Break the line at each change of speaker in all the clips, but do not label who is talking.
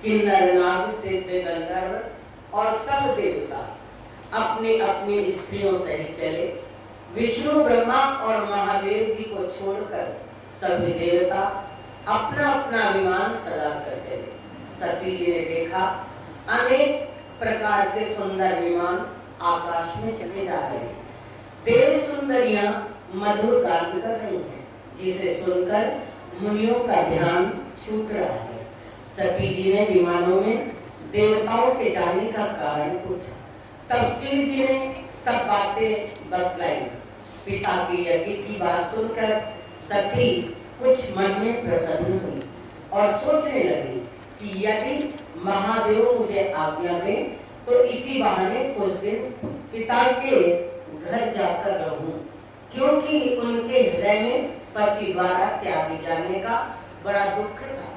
किन्नर नाग सिद्ध गंधर्व और सब देवता अपनी अपनी स्त्रियों सहित चले। विष्णु ब्रह्मा और महादेव जी को छोड़कर सभी देवता अपना अपना विमान सजा कर चले। सती जी ने देखा अनेक प्रकार के सुंदर विमान आकाश में चले जा रहे हैं। देव सुंदरियां मधुर गान कर रही हैं, जिसे सुनकर मुनियों का ध्यान छूट रहा है। सती जी ने विमानों में देवताओं के जाने का कारण पूछा। तब शिव जी ने सब बातें बतलाई। पिता की यति की बात सुनकर सती कुछ मन में प्रसन्न हुई और सोचने लगी कि यदि महादेव मुझे आज्ञा दे तो इसी बहाने कुछ दिन पिता के घर जाकर रहूं, क्योंकि उनके हृदय में पति द्वारा त्यागी जाने का बड़ा दुख था।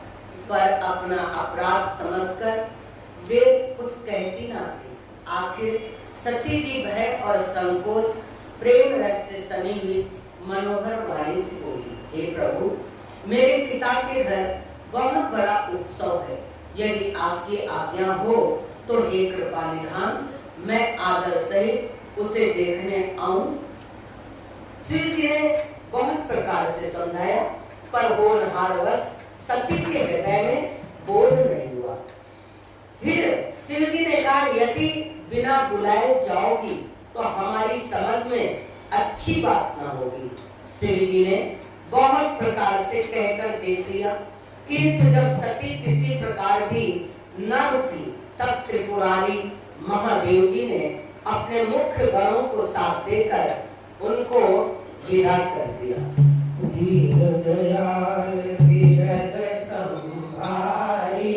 पर अपना अपराध समझकर वे कुछ कहती ना थी। आखिर सती जी भय और संकोच प्रेम रस से सनी हुई मनोहर वाणी से बोली, हे प्रभु, मेरे पिता के घर बहुत बड़ा उत्सव है। यदि आपकी आज्ञा हो तो हे कृपा निधान, मैं आदर सहित उसे देखने आऊं। शिव जी ने बहुत प्रकार से समझाया, पर होनहारवश सती के हृदय में बोध नहीं हुआ। फिर शिव जी ने कहा, यदि बिना बुलाए जाओगी तो हमारी समझ में अच्छी बात ना होगी। शिव जी ने बहुत प्रकार से कहकर देख लिया, किंतु जब सती किसी प्रकार भी न रुकी, तब त्रिपुरारी महादेव जी ने अपने मुख्य गणों को साथ देकर उनको विदा कर दिया। दीन दयाल बिरद संभारी,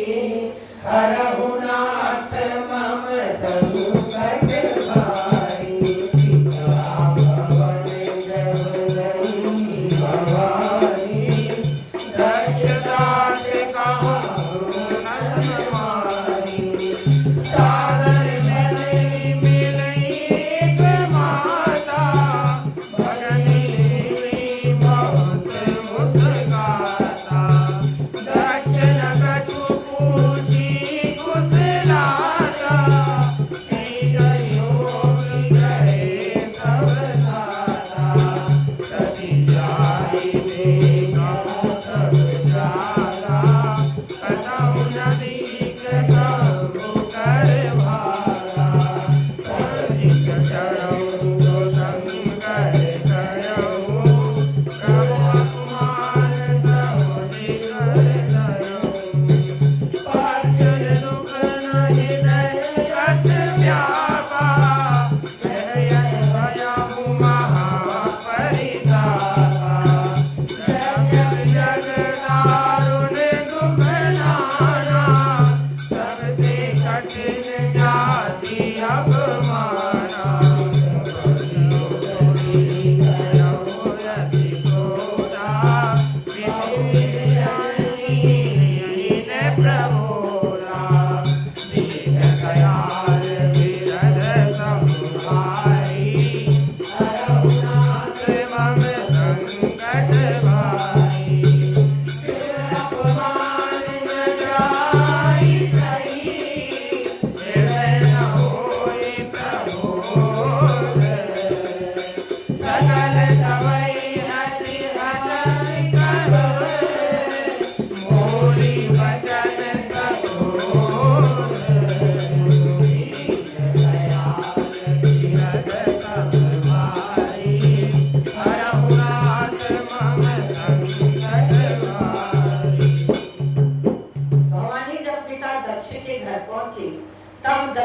हरहु नाथ मम संकट भारी। पिता भवन जब रही भवानी, दशदास कहूँ न समारी। सागर में मिलई एक माता, भजनी बहुत मुस्काता।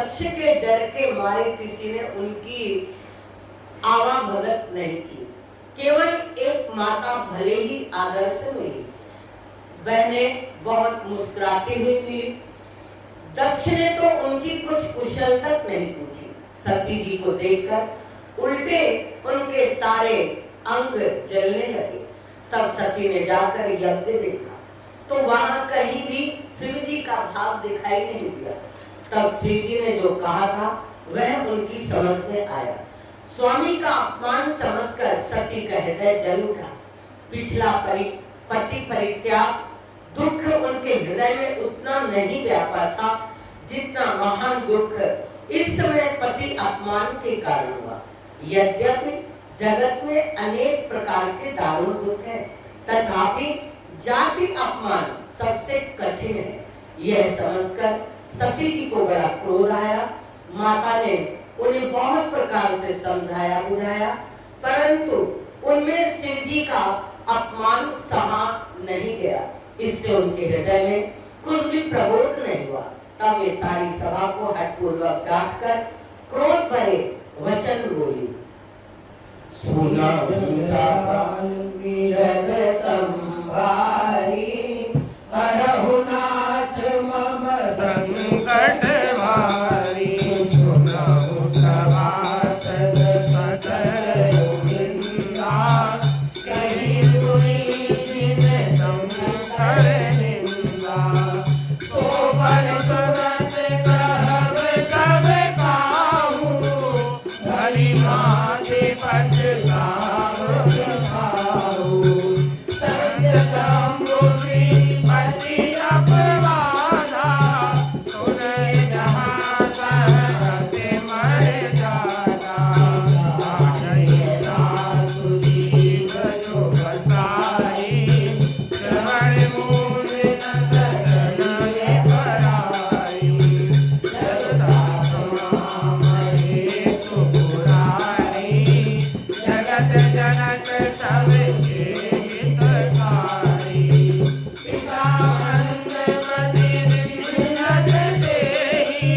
दक्ष के डर के मारे किसी ने उनकी आवाभगत नहीं की। केवल एक माता भले ही आदर्श मिली, बहनें बहुत मुस्कुराती हुई मिली। दक्ष ने तो उनकी कुछ कुशल तक नहीं पूछी। सती जी को देखकर उल्टे उनके सारे अंग जलने लगे। तब सती ने जाकर यज्ञ देखा तो वहां कहीं भी शिव जी का भाव दिखाई नहीं दिया। तब शिव जी ने जो कहा था वह उनकी समझ में आया। स्वामी का अपमान समझकर सती का हृदय जल उठा। पिछला पति परित्याग दुख उनके हृदय में उतना नहीं व्यापा था जितना महान दुख इस समय पति अपमान के कारण हुआ। यद्यपि जगत में अनेक प्रकार के दारुण दुख है, तथापि जाति अपमान सबसे कठिन है। यह समझकर सती जी को बड़ा क्रोध आया। माता ने उन्हें बहुत प्रकार से समझाया बुझाया, परंतु उनमें शिव जी का अपमान सहा नहीं गया। इससे उनके हृदय में कुछ भी प्रबोध नहीं हुआ। तब ये सारी सभा को हठपूर्वक डांटकर क्रोध भरे वचन बोली। सुना संभारी हरहु नाथ मम संकट भारी। सुनहु सभासद सकल निंदा, कहीं सुनी बिन संकर निंदा। सो पर तुरंत कहब सब काहू, भली भांति पछताव खाऊ। संग शंभु श्रीपति अपवादा, सुनय जहाँ तहाँ से मर जाना। आनय दासुदीप जो बसाई, श्रवण मूल न दर्शन पराई। जगताप महे सुपुराई, जगत जनक सब हितकारी। पिता मंदमति विनत देहि,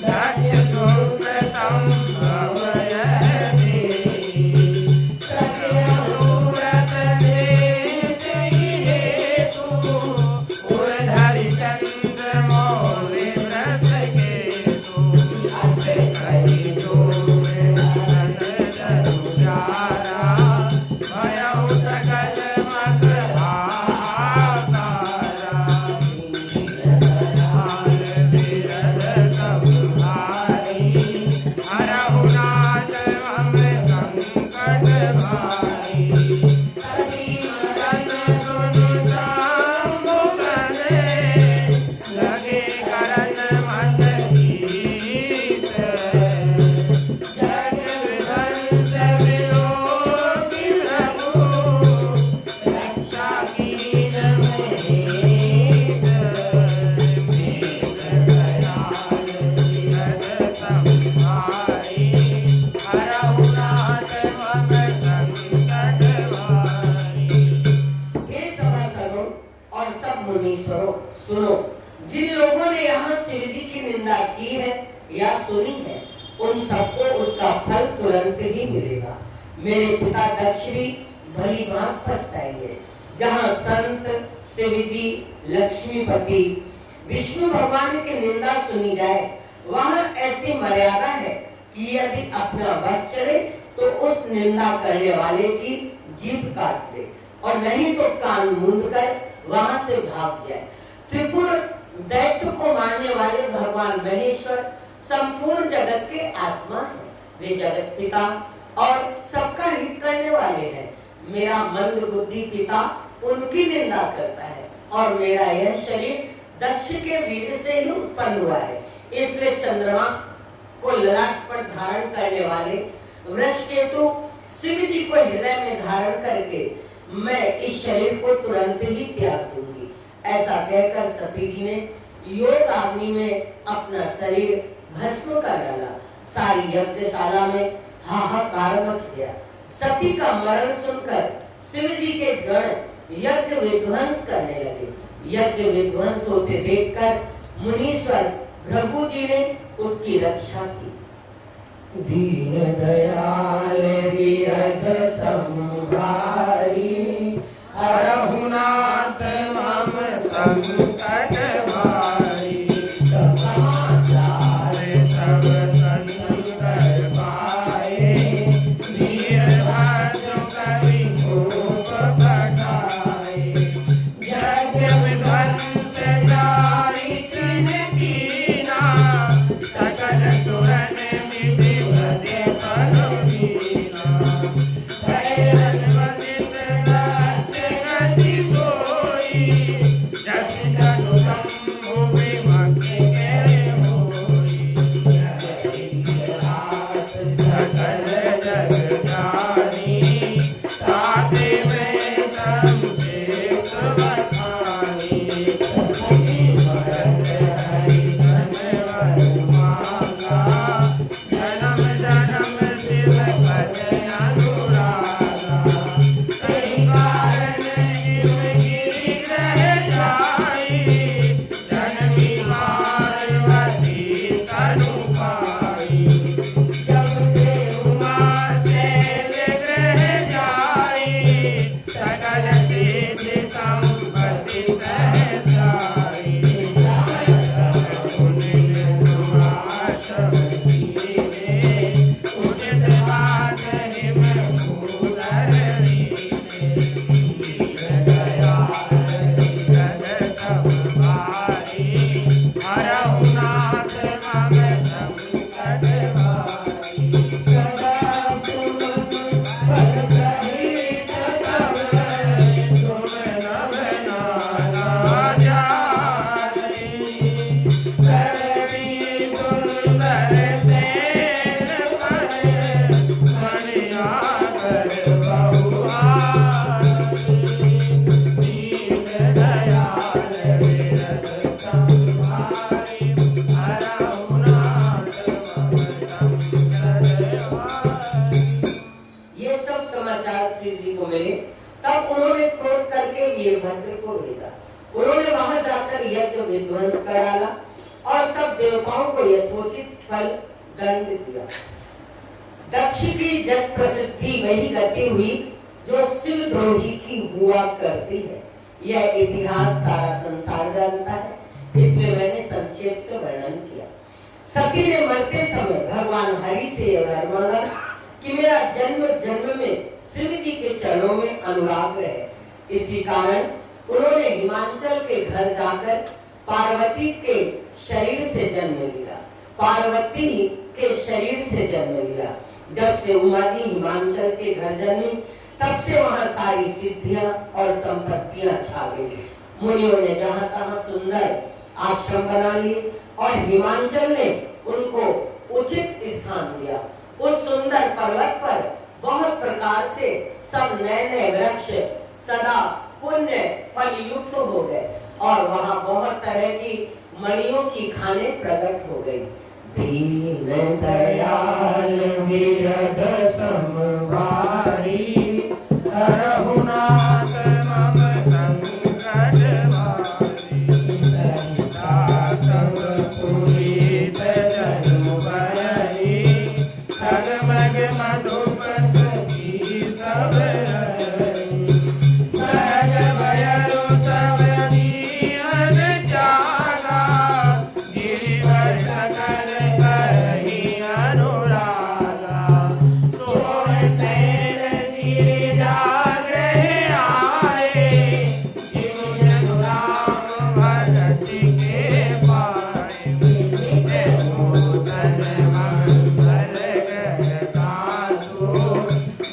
दक्ष दुख संभव यह देहि। प्रत्यनुव्रत देहि हेतु, उर्धरि चंद्र मौलि व्रत केतु। अस कहि जोग धन तनुजारा, भयउ सकल मत हाहाकारा। दयाल बिरद सब भारी, हरहु नाथ मम संकट भारी। सती मरन दुनु शंभु बने, लगे करन मत हीस। जग विध्वंस विलोकि प्रभु, रक्षा कीन महेश। दयाल बिरद सब भारी, हरहु नाथ मम संकट भारी। हे सभासदों और सब मुनीश्वरों, सुनो। जिन लोगों ने यहाँ शिव जी की निंदा की है या सुनी है, उन सबको उसका फल तुरंत ही मिलेगा। मेरे पिता दक्ष भी भली भांत पछताएंगे। जहाँ संत शिव जी, लक्ष्मीपति, विष्णु भगवान की निंदा सुनी जाए, वहाँ ऐसी मर्यादा है कि यदि अपना बस चले तो उस निंदा करने वाले की जीभ काट ले, और नहीं तो कान मूंद कर वहां से भाग जाए। त्रिपुर दैत्य को मारने वाले भगवान महेश्वर संपूर्ण जगत के आत्मा है। वे जगत पिता और सबका हित करने वाले हैं। मेरा मंद बुद्धि पिता उनकी निंदा करता है, और मेरा यह शरीर दक्ष के वीर से ही उत्पन्न हुआ है। इसलिए चंद्रमा को ललाट पर धारण करने वाले वृषकेतु शिव जी को हृदय में धारण करके मैं इस शरीर को तुरंत ही त्याग दूंगी। ऐसा कहकर सती जी ने योग अग्नि में अपना शरीर भस्म कर डाला। सारी यज्ञशाला में हाहाकार मच गया। सती का मरण सुनकर शिव जी के गण यज्ञ विध्वंस करने लगे। यज्ञ विध्वंस होते देखकर मुनीश्वर प्रभु जी ने उसकी रक्षा की।
दीन दयाल विरध संभारी, हरहु नाथ मम संकट भारी। सब समाचार सब संतर पाए, वीरभद्र कवि खूब पठाए। यज्ञ विध्वंस जारि तिन्ह कीना, सकल सुरन मिटि भजे फल मीना। भैरव वंदित दक्ष गति सोई, जस जनु शंभु विमति के होई। जगदीश सकल जग जानी, ताते में संक्षेप बखानी। भरत हरिशन वर मांगा, जन्म जन्म शिव भज अनुरागा। कहीं कारण हिमगिरि ग्रह जाई, जननी पार्वती तनु पाई। जब से उमा शैल ग्रह जाई, सकल सिद्धि संपत्ति तह जाई। पुनित सुभाषव कीने, उचित वास हिम भूधर लीने। दीन दयाल विरध संभारी, हरहु नाथ मम संकट भारी। सदा सुमन पद सहित सब, तुम नव नाना जाई। सरवी सुंदर सेन पर, मणियाकर बहुआई। दीन दयाल विरध संभारी, हरहु नाथ मम संकट भारी।
ये सब समाचार श्री जी को मिले, तब उन्होंने क्रोध करके वीरभद्र को भेजा। उन्होंने वहां जाकर यज्ञ विध्वंस कर डाला और सब देवताओं को यथोचित फल दंड दिया। दक्ष की जग प्रसिद्धि वही गति हुई जो शिव द्रोही की हुआ करती है। यह इतिहास सारा संसार जानता है, इसमें मैंने संक्षेप से वर्णन किया। सती ने मरते समय भगवान हरि से यह वर मांगा कि मेरा जन्म जन्म में शिव जी के चरणों में अनुराग रहे। इसी कारण उन्होंने हिमाचल के घर जाकर पार्वती के शरीर से जन्म लिया। पार्वती के शरीर से जन्म लिया। जब से उमा जी हिमाचल के घर जन्मी, तब से वहाँ सारी सिद्धियां और संपत्तियां छा गई। मुनियों ने जहाँ तहाँ सुंदर आश्रम बना लिए और हिमाचल ने उनको उचित स्थान दिया। उस सुंदर पर्वत पर बहुत प्रकार से सब नए नए वृक्ष सदा पुण्य फल युक्त हो गए और वहाँ बहुत तरह की मणियों की खाने प्रकट हो गई।
दीन दयाल विरध संभारी, हरहु नाथ मम संकट भारी। सरिता संग पुनीत जनु बरई, खगमग मधुप सखी सब रई। सहज भयरु सब नियन जागा, गिरिवर सकल करहि अनुरागा। सोय सैल गिरिजाग्रह आए, जिनु जनु राम भगति के पाए। नित्य नूतन मंगल गासु,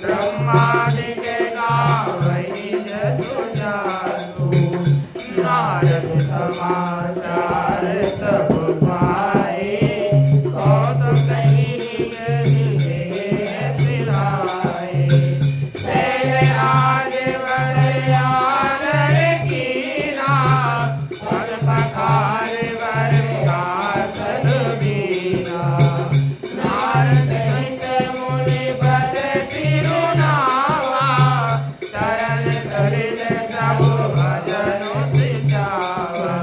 ब्रह्मादिक गावहि जसु जासु। नारद समाचार सब पाए, कौतुक कहि गिरे सिराए। शैल आग बड़ आदर कीना, पद पखार वर आसन बीना। नारद सहित मुनि पद सिरुनावा, शरण सलिल सब भजनु सिचावा।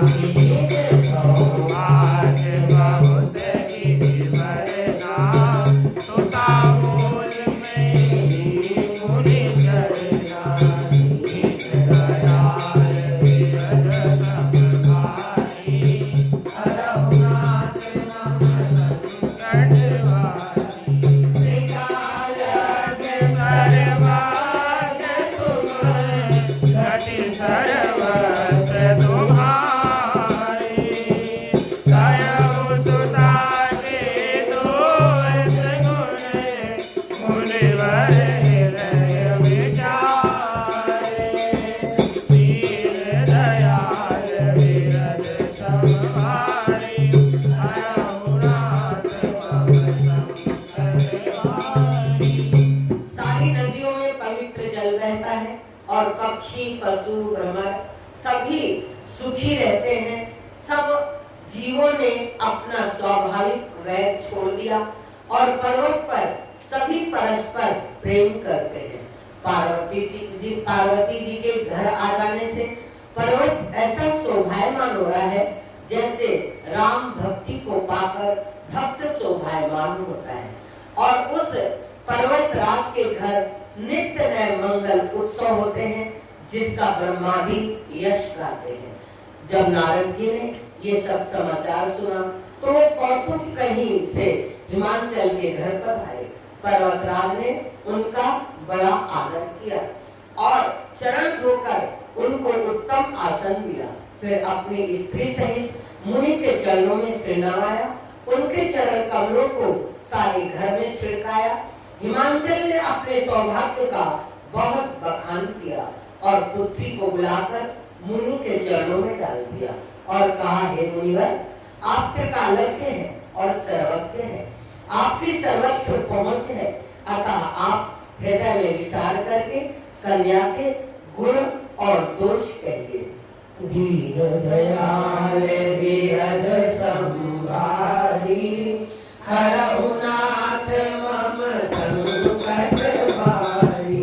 पक्षी, पशु, भ्रमर सभी सुखी रहते हैं। सब जीवों ने अपना स्वाभाविक वैर छोड़ दिया और पर्वत पर सभी परस्पर प्रेम करते हैं। पार्वती जी के घर आ जाने से पर्वत ऐसा शोभायमान हो रहा है जैसे राम भक्ति को पाकर भक्त शोभायमान होता है। और उस पर्वत राज के घर नित्य नए मंगल उत्सव होते हैं जिसका ब्रह्मा भी यश गाते हैं। जब नारद जी ने ये सब समाचार सुना तो वो कौतुक कहीं से हिमाचल के घर पर आए। पर्वतराज ने उनका बड़ा आदर किया और चरण धोकर उनको उत्तम आसन दिया। फिर अपनी स्त्री सहित मुनि के चरणों में सिर नवाया, उनके चरण कमलों को सारे घर में छिड़काया। हिमाचल ने अपने सौभाग्य का बहुत बखान किया और पुत्री को बुलाकर मुनि के चरणों में डाल दिया और कहा, हे मुनिवर, आप त्रिकालज्ञ हैं और सर्वज्ञ हैं, आपकी सर्वत्र पहुंच है, अतः आप हृदय में विचार करके कन्या के गुण और दोष कहिए।
दीन दयाल विरध संभारी, हरहु नाथ मम संकट भारी।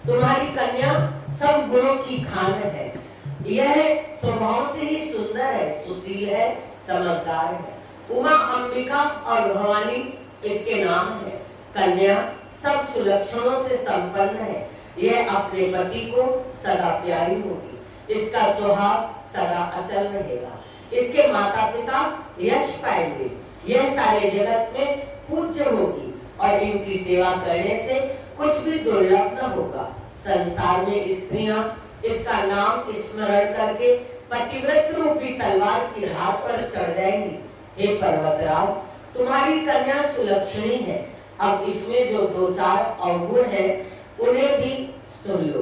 तुम्हारी कन्या सब गुणों की खान है, यह स्वभाव से ही सुंदर है, सुशील है, समझदार है। उमा, अंबिका और भवानी इसके नाम है। कन्या सब सुलक्षणों से संपन्न है, यह अपने पति को सदा प्यारी होगी, इसका स्वभाव सदा अचल रहेगा, इसके माता पिता यश पाएंगे, यह सारे जगत में पूज्य होगी और इनकी सेवा करने से कुछ भी दुर्लभ न होगा। संसार में स्त्रियां इसका नाम स्मरण करके पतिव्रत रूपी तलवार की धार पर चढ़ जाएंगी। हे पर्वतराज, तुम्हारी कन्या सुलक्षणी है। अब इसमें जो दो चार अवगुण है उन्हें भी सुन लो।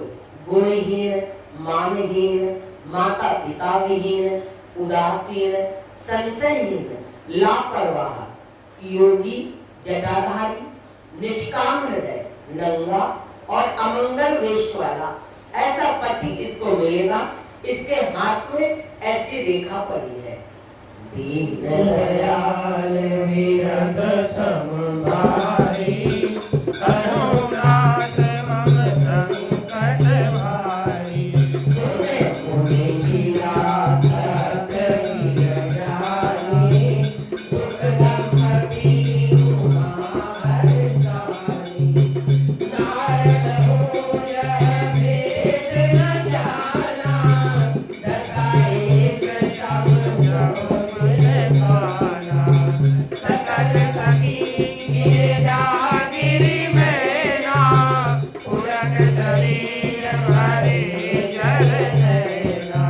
गुणहीन, मानहीन, माता पिता विहीन, उदासीन, संशयहीन, लापरवाह, योगी, जटाधारी, निष्काम हृदय, नंगा और अमंगल वेश वाला, ऐसा पति इसको मिलेगा। इसके हाथ में ऐसी रेखा पड़ी है। दीन
दयाल विरध समभारी, हरहु नाथ मम संकट भारी। सुने मुनि गिरा सकल ज्ञानी, सखी गिरजागिरी मैना उड़न शरीर भरे जल नैना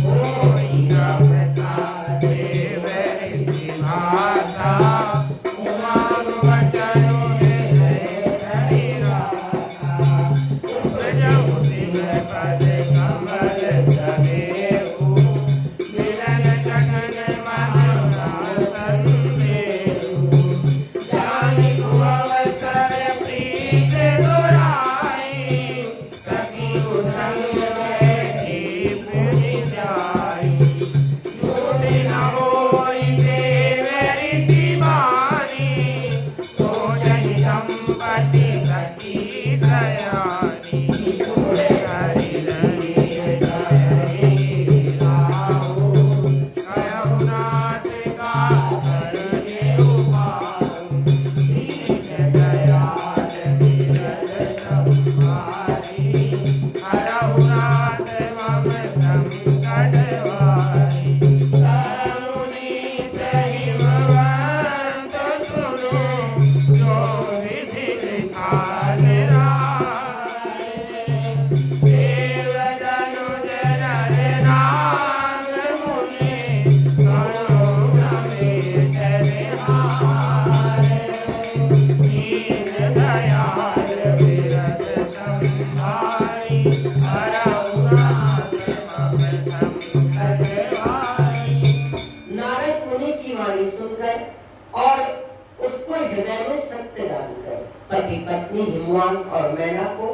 कोई न बसाते वैसी भाषा उमांग वचनों में है राधा उपजऊ शिव पद कमल सदेहु मिलन जगन मन संदेहु जानि को अवसर प्रीत दुराई सखी संग बैठी पुनि जाई झूठ न होई देव ऋषि वाणी सोचहि दंपति सखी सयानी हरि रहिए हरि राहु कयहु नाथ का करने उपाहु दीन दयाल विरल संहारी हरहु नाथ मम संकट वारी करुणी सहि भवंत सुनो जो विधि विधान राय देव धनुज नर नाग मुनि करुण मेट बिहार दीन दयाल विरल संहारी हरहु नाथ मम संकट वारी।
नारद मुनि की वाणी सुनकर और उसको हृदय में सत्य डालकर पति पत्नी हिमवान और मैना को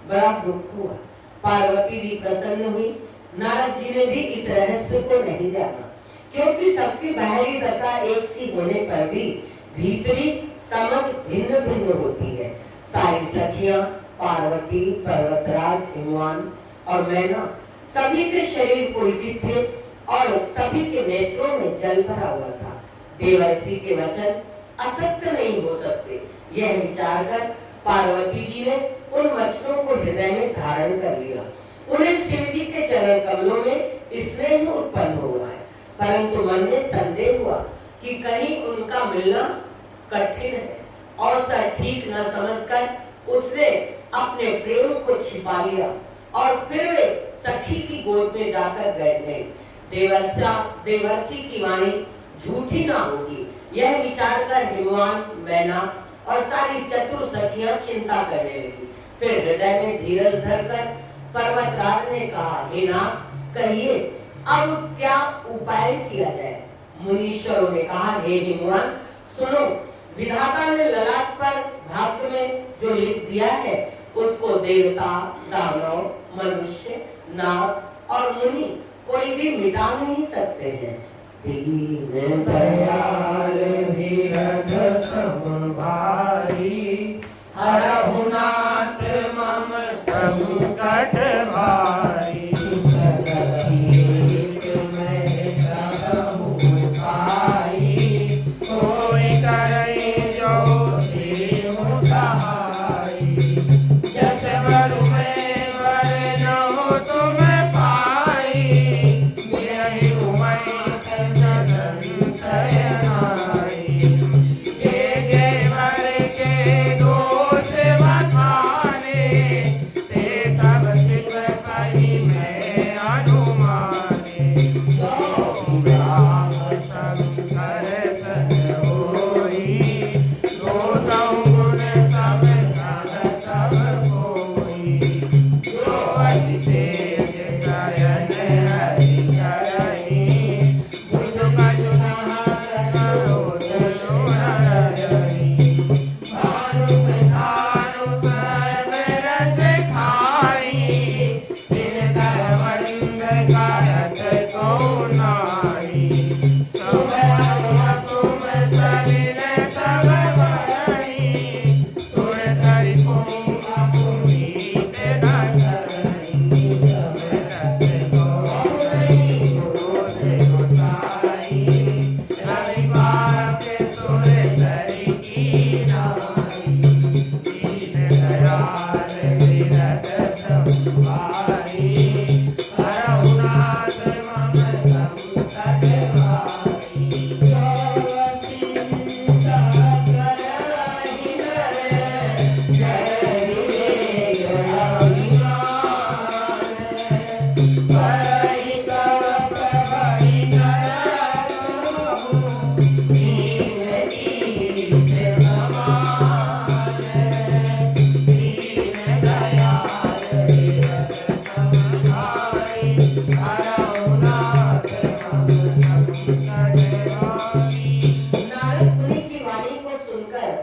बड़ा दुख हुआ। पार्वती जी प्रसन्न हुई। नारद जी ने भी इस रहस्य को नहीं जाना, क्योंकि सबकी बाहरी दशा एक सी होने पर भी भीतरी समझ भिन्न भिन्न होती है। सारी सखियां पार्वती, पर्वतराज, हिमवान और मैना सभी के शरीर पुलकित थे और सभी के नेत्रों में जल भरा हुआ था। देवर्षि के वचन असत्य नहीं हो सकते, यह विचार कर पार्वती जी ने उन वचनों को हृदय में धारण कर लिया। उन्हें शिव जी के चरण कमलों में स्नेह उत्पन्न हुआ है, परंतु मन में संदेह हुआ कि कहीं उनका मिलना कठिन है। अवसर ठीक न समझकर उसने अपने प्रेम को छिपा लिया और फिर वे सखी की गोद में जाकर बैठ गए। देवर्षि की वाणी झूठी ना होगी, यह विचार कर हिमवान, मैना और सारी चतुर सखियां चिंता करने लगी। फिर हृदय में धीरज धरकर पर्वतराज ने कहा, हे नाथ, कहिए अब क्या उपाय किया जाए। मुनीश्वरों ने कहा, हे हिमवान, सुनो, विधाता ने ललाट पर भाग्य में जो लिख दिया है उसको देवता, दानव, मनुष्य, नाग और मुनि कोई भी मिटा नहीं सकते हैं। दीन
दयाल विरध सम भारी हरहु नाथ मम संकट भारी जगत में रहु भाई कोई करे जो देहु सहाई जस बरु में वर न हो तुम पाई मिलहि उमय सदन सयनाई जे जे वर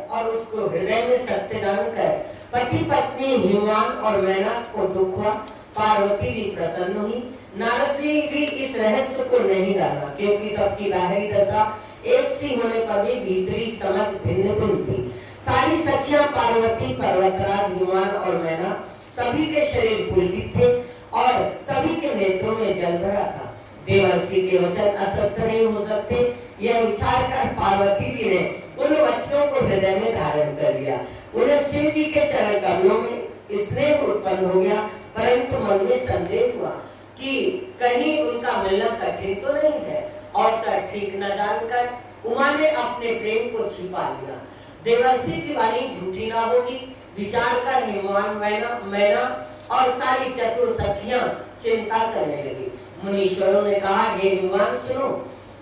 और उसको हृदय में सत्य जानकर पति पत्नी हिमवान और मेनक को दुख हुआ। पार्वती जी प्रसन्न हुई। नारद जी भी इस रहस्य को नहीं जाना, क्योंकि सबकी बाहरी दशा एक सी होने पर भी भीतरी समझ भिन्न भिन्न थी। सारी सखियां पार्वती, पर्वतराज, हिमवान और मैना सभी के शरीर पुलकित थे और सभी के नेत्रों में जल भरा था। देवर्षि के वचन असत्य नहीं हो सकते, यह विचार कर पार्वती जी ने उन वचनों को हृदय में धारण कर लिया। उन्हें शिव जी के चरण कमलों में स्नेह उत्पन्न हो गया, परंतु मन में संदेह हुआ कि कहीं उनका मिलना कठिन तो नहीं है। अवसर ठीक न जानकर उमा ने अपने प्रेम को छिपा लिया। देवर्षि की वाणी झूठी ना होगी, विचार कर हिमवान, मैना और सारी चतुर सखियां चिंता करने लगी। मुनीश्वरों ने कहा, हे हिमवान सुनो,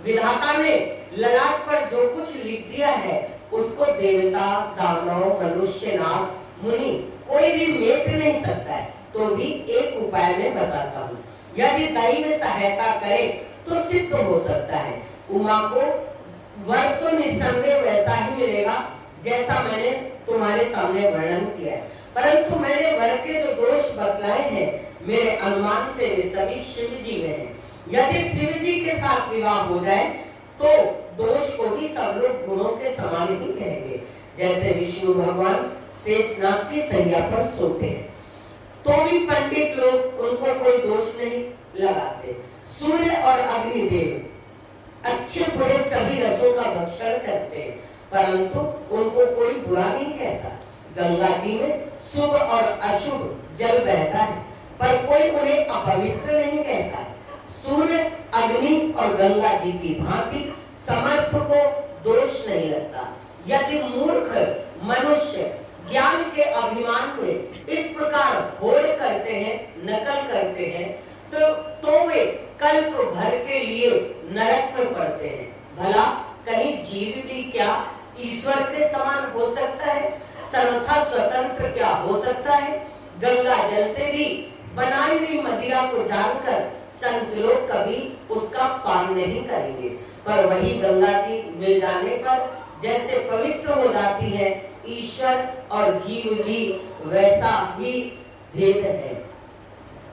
विधाता ने ललाट पर जो कुछ लिख दिया है उसको देवता, दानव, मनुष्य, नाग, मुनि कोई भी मेट नहीं सकता है। तो भी एक उपाय मैं बताता हूँ, यदि दैव सहायता करे तो सिद्ध हो सकता है। उमा को वर तो निस्संदेह वैसा ही मिलेगा जैसा मैंने तुम्हारे सामने वर्णन किया है, परंतु मैंने वर के जो दोष बतलाए हैं मेरे अनुमान से वे सभी शिव जी में हैं। यदि शिव जी के साथ विवाह हो जाए तो दोष को भी सब लोग गुणों के समान ही कहेंगे। जैसे विष्णु भगवान शेषनाग की सैया पर सोते हैं तो भी पंडित लोग उनको कोई दोष नहीं लगाते। सूर्य और अग्निदेव अच्छे बुरे सभी रसों का भक्षण करते हैं, परंतु उनको कोई बुरा नहीं कहता। गंगा जी में शुभ और अशुभ जल बहता है, पर कोई उन्हें अपवित्र नहीं कहता है। सूर्य, अग्नि और गंगा जी की भांति समर्थ को दोष नहीं लगता। यदि मूर्ख मनुष्य ज्ञान के अभिमान में इस प्रकार होड़ करते हैं, नकल करते हैं, तो वे कल्प भर के लिए नरक में पड़ते हैं। भला कहीं जीव भी क्या ईश्वर के समान हो सकता है? सर्वथा स्वतंत्र क्या हो सकता है? गंगा जल से भी बनाई हुई मदिरा को जानकर संत लोग कभी उसका पान नहीं करेंगे, पर वही गंगा जी मिल जाने पर जैसे पवित्र हो जाती है, ईश्वर और जीव भी वैसा ही भेद है।